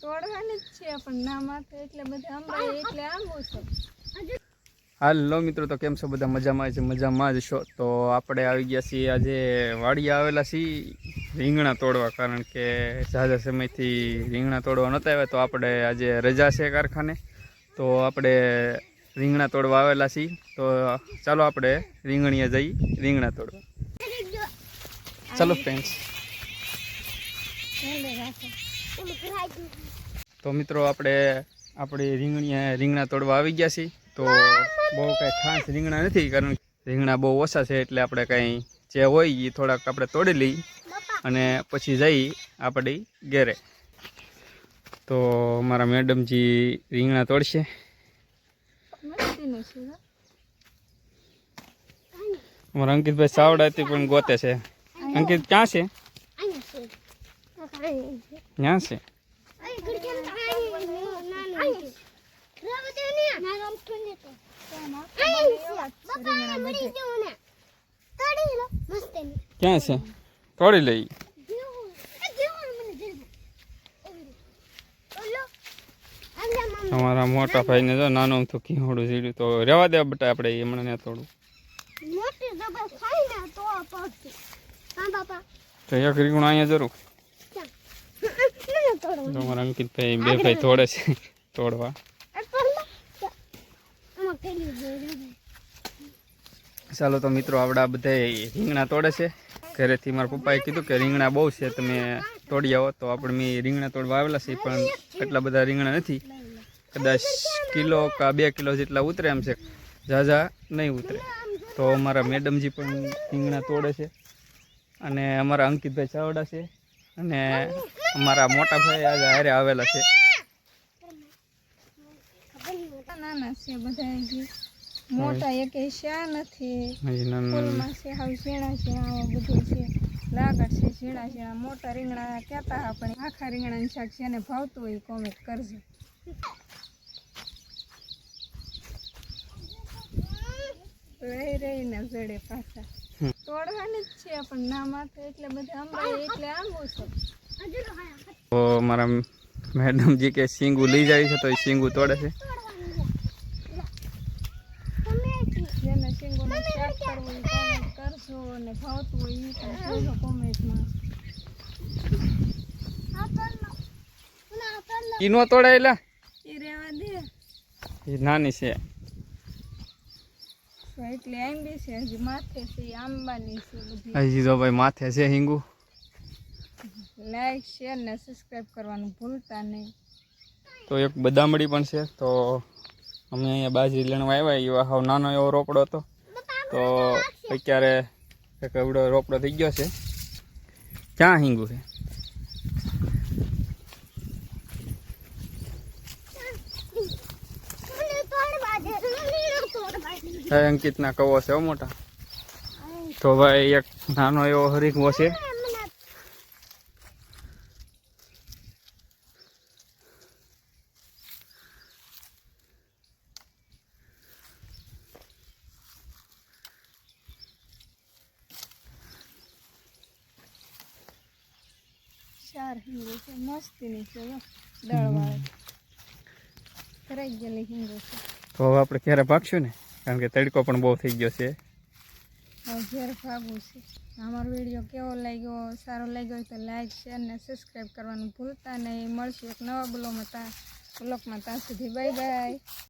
તોડવાની જ છે પણ ના માથે એટલે બધા આંબા એટલે આંબો છે. હાલો મિત્રો, તો કેમ છો બધા? મજામાં છે? મજામાં જ છો? તો આપણે આવી ગયા છીએ આજે વાડીએ આવેલા છીએ રીંગણા તોડવા, કારણ કે ઝાઝા સમયથી રીંગણા તોડવા નહોતા આવ્યા. તો આપણે આજે રજા છે કારખાને, તો આપણે રીંગણા તોડવા આવેલા છીએ. તો ચાલો આપણે રીંગણીએ જઈ રીંગણા તોડવા. ચાલો ફ્રેન્ડ્સ. તો મિત્રો આપણે આપણી રીંગણા તોડવા આવી ગયા છીએ. તો બહુ કાંઈ ખાસ રીંગણા નથી, કારણ કે રીંગણા બહુ ઓછા છે, એટલે આપણે કાંઈ જે હોય એ થોડાક આપણે તોડી લઈ અને પછી જઈ આપણી ઘેરે. તો મારા મેડમજી રીંગણા તોડશે. અમારા અંકિતભાઈ સાવડાથી પણ ગોતે છે. અંકિત ક્યાં છે? ક્યાં છે? ક્યાં છે? તોડી લઈ. અમારા મોટા ભાઈને જો નાનું તો કીહોડું ઝીડ્યું, તો રહેવા દે બેટા, આપણે હમણાં ને થોડું. તો એક રીંગણું અહીંયા જરૂર. અમારા અંકિતભાઈ બે ભાઈ તોડે છે તોડવા. ચાલો તો મિત્રો, આપણા બધા રીંગણા તોડે છે. ઘરેથી મારા પપ્પાએ કીધું કે રીંગણા બહુ છે, તમે તોડી આવો. તો આપણે મેં રીંગણા તોડવા આવેલા છીએ, પણ એટલા બધા રીંગણા નથી. કદાચ કિલો કે 2 કિલો જેટલા ઉતરે એમ છે, ઝાઝા નહીં ઉતરે. તો અમારા મેડમજી પણ રીંગણા તોડે છે, અને અમારા અંકિતભાઈ ચાવડા છે, અને અમારા મોટા ભાઈ આજે હારે આવેલા છે. નાના છે બધા, મોટા એક શા નથી. ફૂલમાં છે હાવ ઝીણા ઝીણા આવા બધું છે. લાગડ છે ઝીણા ઝીણા. મોટા રીંગણા કહેતા હા, પણ આખા રીંગણાનું શાક જેને ભાવતું હોય કોમેન્ટ કરજો. રહીને જડે પાછા તોડવાની જ છે, પણ ના માથે એટલે બધા આંબા એટલે આંબો છે. તો મારા મેડમજી કે શીંગું લઈ જાય છે, તો એ શીંગું તોડે છે. જેને શીંગોનું શાક કરવું એ કોમેન્ટ કરજો, અને ભાવતું હોય એ પણ કહેજો કોમેન્ટમાં. ઈ નો તોડાયેલા એ રહેવા દે, એ નાની છે એટલે આંબી છે. હજી માથે છે એ આંબાની છે બધી. હજી તો ભાઈ માથે છે હિંગુ. લાઈક શેર ને સબસ્ક્રાઈબ કરવાનું ભૂલતા નહીં. તો એક બદામડી પણ છે. તો અમે અહીંયા બાજરી લેણવા આવ્યા. એવો હાવ નાનો એવો રોપડો હતો, તો અત્યારે એક એવડો રોપડો થઈ ગયો છે. ક્યાં હિંગુ છે? અંકિતના કવો છે મોટા. તો ભાઈ એક નાનો એવો હરીંગો છે. ચાર હિંગો છે, મસ્તીની છે, દળવાળી કરાઈ ગયેલી હિંગો છે. તો હવે આપણે ક્યારે ભાગશું ને, કારણ કે તડકો પણ બહુ થઈ ગયો છે. હવે ઘેર ભાગવું છે. અમારો વિડીયો કેવો લાગ્યો? સારો લાગ્યો હોય તો લાઈક શેર ને સબસ્ક્રાઈબ કરવાનું ભૂલતા નહીં. મળશું એક નવા બ્લોગમાં. ત્યાં સુધી બાય બાય.